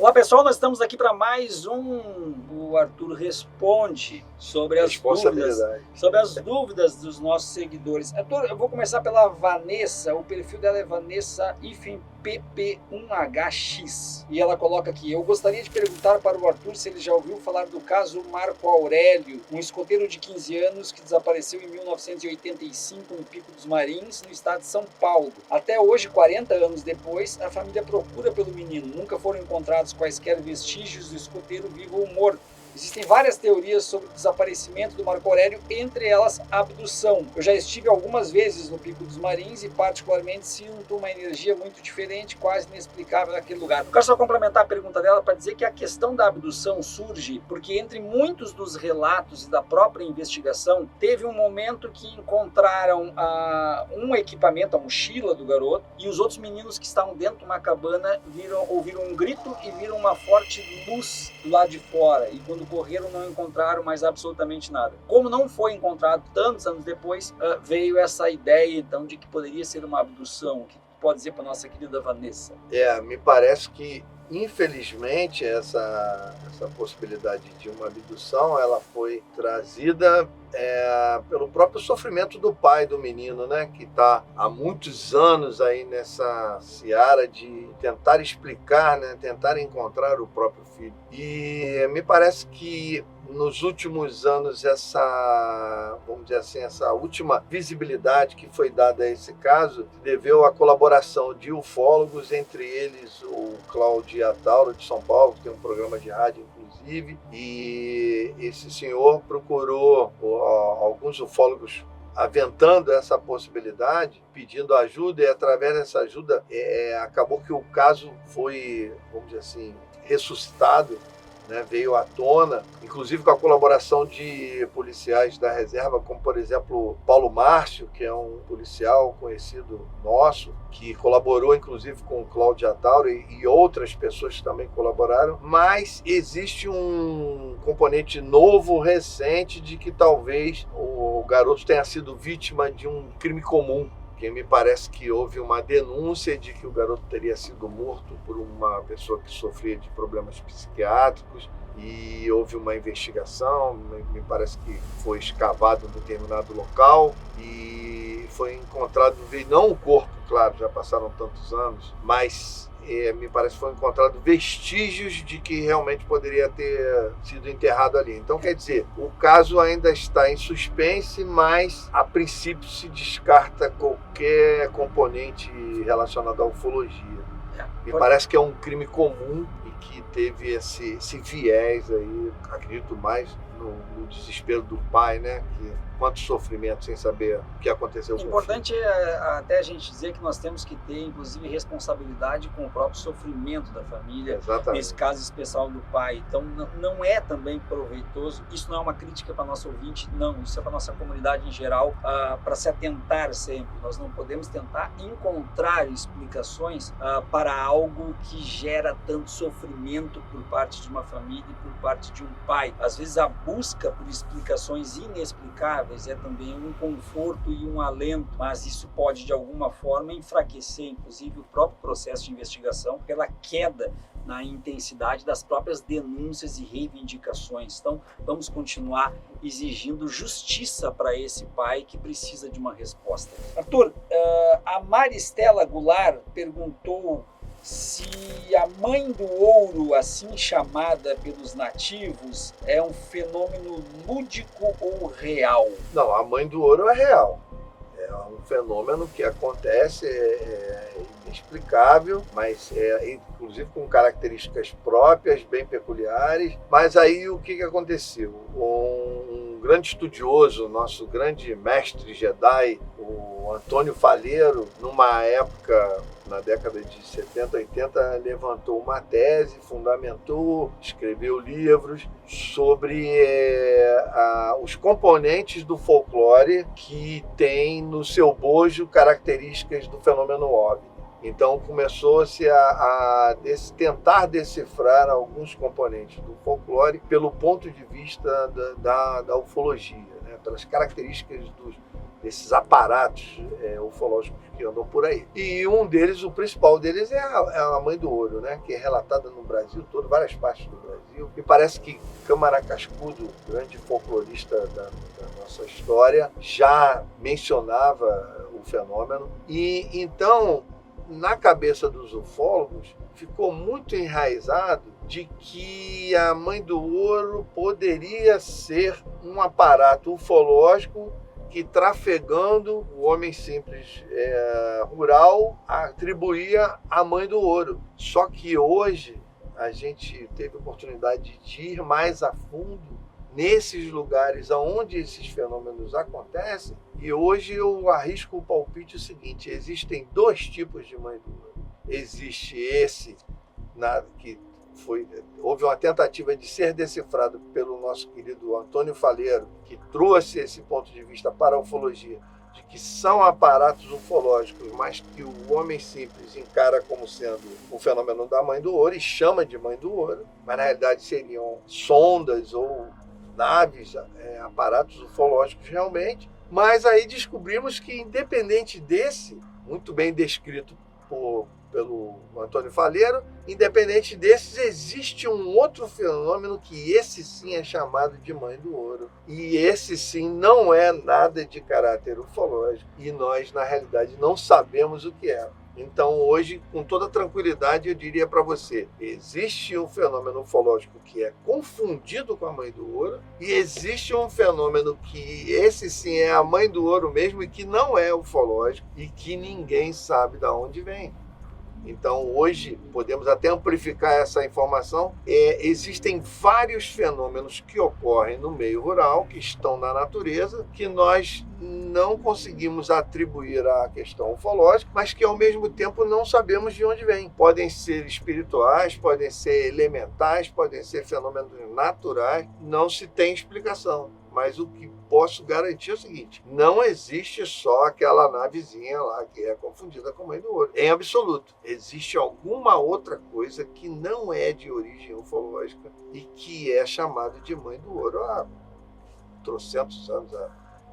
Olá pessoal, nós estamos aqui para mais o Arthur Responde sobre as dúvidas dos nossos seguidores. Arthur, eu vou começar pela Vanessa, o perfil dela é Vanessa PP1HX e ela coloca aqui: eu gostaria de perguntar para o Arthur se ele já ouviu falar do caso Marco Aurélio, um escoteiro de 15 anos que desapareceu em 1985 no Pico dos Marins, no estado de São Paulo. Até hoje, 40 anos depois, a família procura pelo menino. Nunca foram encontrados quaisquer vestígios do escoteiro vivo ou morto. Existem várias teorias sobre o desaparecimento do Marco Aurélio, entre elas a abdução. Eu já estive algumas vezes no Pico dos Marins e particularmente sinto uma energia muito diferente, quase inexplicável naquele lugar. Eu quero só complementar a pergunta dela para dizer que a questão da abdução surge porque entre muitos dos relatos e da própria investigação, teve um momento que encontraram um equipamento, a mochila do garoto, e os outros meninos que estavam dentro de uma cabana ouviram um grito e viram uma forte luz do lado de fora. E quando correram não encontraram mais absolutamente nada. Como não foi encontrado tantos anos depois, veio essa ideia então de que poderia ser uma abdução. O que pode dizer para nossa querida Vanessa? Me parece que infelizmente essa possibilidade de uma abdução ela foi trazida pelo próprio sofrimento do pai do menino, né, que está há muitos anos aí nessa seara de tentar explicar, né, tentar encontrar o próprio filho. E me parece que nos últimos anos vamos dizer assim, essa última visibilidade que foi dada a esse caso deveu à colaboração de ufólogos, entre eles o Cláudio Atauro de São Paulo, que tem um programa de rádio inclusive, e esse senhor procurou alguns ufólogos aventando essa possibilidade, pedindo ajuda, e através dessa ajuda acabou que o caso foi, vamos dizer assim, ressuscitado, né, veio à tona, inclusive com a colaboração de policiais da reserva, como por exemplo Paulo Márcio, que é um policial conhecido nosso, que colaborou inclusive com o Cláudio Atauro e outras pessoas que também colaboraram, mas existe um componente novo, recente, de que talvez o garoto tenha sido vítima de um crime comum. Que me parece que houve uma denúncia de que o garoto teria sido morto por uma pessoa que sofria de problemas psiquiátricos e houve uma investigação, me parece que foi escavado em determinado local e foi encontrado, não o corpo, claro, já passaram tantos anos, mas me parece que foi encontrado vestígios de que realmente poderia ter sido enterrado ali. Então, quer dizer, o caso ainda está em suspense, mas a princípio se descarta qualquer componente relacionado à ufologia. Me parece que é um crime comum e que teve esse viés aí, acredito mais no desespero do pai, né? Quanto sofrimento sem saber o que aconteceu com o filho. Importante é até a gente dizer que nós temos que ter, inclusive, responsabilidade com o próprio sofrimento da família. Exatamente. Nesse caso especial do pai. Então, não é também proveitoso. Isso não é uma crítica para nosso ouvinte, não. Isso é para nossa comunidade em geral, para se atentar sempre. Nós não podemos tentar encontrar explicações para algo que gera tanto sofrimento por parte de uma família e por parte de um pai. Às vezes, a busca por explicações inexplicáveis é também um conforto e um alento, mas isso pode de alguma forma enfraquecer inclusive o próprio processo de investigação pela queda na intensidade das próprias denúncias e reivindicações. Então vamos continuar exigindo justiça para esse pai que precisa de uma resposta. Arthur, a Maristela Goulart perguntou se a mãe do ouro, assim chamada pelos nativos, é um fenômeno lúdico ou real? Não, a mãe do ouro é real. É um fenômeno que acontece, inexplicável, mas inclusive com características próprias, bem peculiares. Mas aí o que aconteceu? Um grande estudioso, nosso grande mestre Jedi, o Antônio Faleiro, numa época, na década de 70, 80, levantou uma tese, fundamentou, escreveu livros sobre os componentes do folclore que tem no seu bojo características do fenômeno OVNI. Então começou-se a tentar decifrar alguns componentes do folclore pelo ponto de vista da ufologia, né? Pelas características desses aparatos ufológicos que andam por aí. E um deles, o principal deles, é a Mãe do Ouro, né? Que é relatada no Brasil todo, várias partes do Brasil. E parece que Câmara Cascudo, grande folclorista da nossa história, já mencionava o fenômeno. E então, na cabeça dos ufólogos, ficou muito enraizado de que a Mãe do Ouro poderia ser um aparato ufológico que, trafegando o homem simples rural, atribuía a Mãe do Ouro. Só que hoje a gente teve a oportunidade de ir mais a fundo nesses lugares onde esses fenômenos acontecem, e hoje eu arrisco o palpite o seguinte: existem dois tipos de Mãe do Ouro. Existe esse que houve uma tentativa de ser decifrado pelo nosso querido Antônio Faleiro, que trouxe esse ponto de vista para a ufologia, de que são aparatos ufológicos, mas que o homem simples encara como sendo o fenômeno da Mãe do Ouro e chama de Mãe do Ouro, mas na realidade seriam sondas ou naves, aparatos ufológicos realmente. Mas aí descobrimos que, independente desse, muito bem descrito pelo Antônio Faleiro, independente desses, existe um outro fenômeno que esse sim é chamado de Mãe do Ouro. E esse sim não é nada de caráter ufológico. E nós, na realidade, não sabemos o que é. Então, hoje, com toda tranquilidade, eu diria para você: existe um fenômeno ufológico que é confundido com a Mãe do Ouro, e existe um fenômeno que esse sim é a Mãe do Ouro mesmo e que não é ufológico e que ninguém sabe de onde vem. Então, hoje, podemos até amplificar essa informação. Existem vários fenômenos que ocorrem no meio rural, que estão na natureza, que nós não conseguimos atribuir à questão ufológica, mas que, ao mesmo tempo, não sabemos de onde vêm. Podem ser espirituais, podem ser elementais, podem ser fenômenos naturais, não se tem explicação. Mas o que posso garantir é o seguinte: não existe só aquela navezinha lá que é confundida com a Mãe do Ouro. Em absoluto. Existe alguma outra coisa que não é de origem ufológica e que é chamada de Mãe do Ouro há trocentos anos,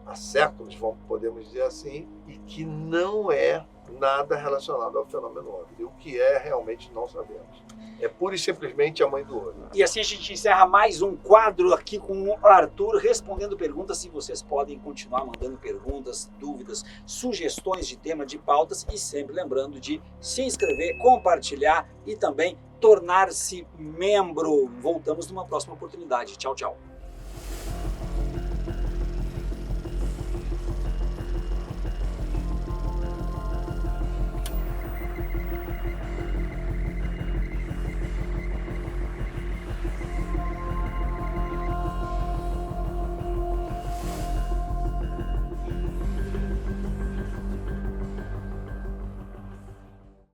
há séculos, podemos dizer assim, e que não é nada relacionado ao fenômeno OVNI. E o que é, realmente não sabemos. É pura e simplesmente a Mãe do Ouro. E assim a gente encerra mais um quadro aqui com o Arthur respondendo perguntas. E vocês podem continuar mandando perguntas, dúvidas, sugestões de tema, de pautas, e sempre lembrando de se inscrever, compartilhar e também tornar-se membro. Voltamos numa próxima oportunidade. Tchau, tchau.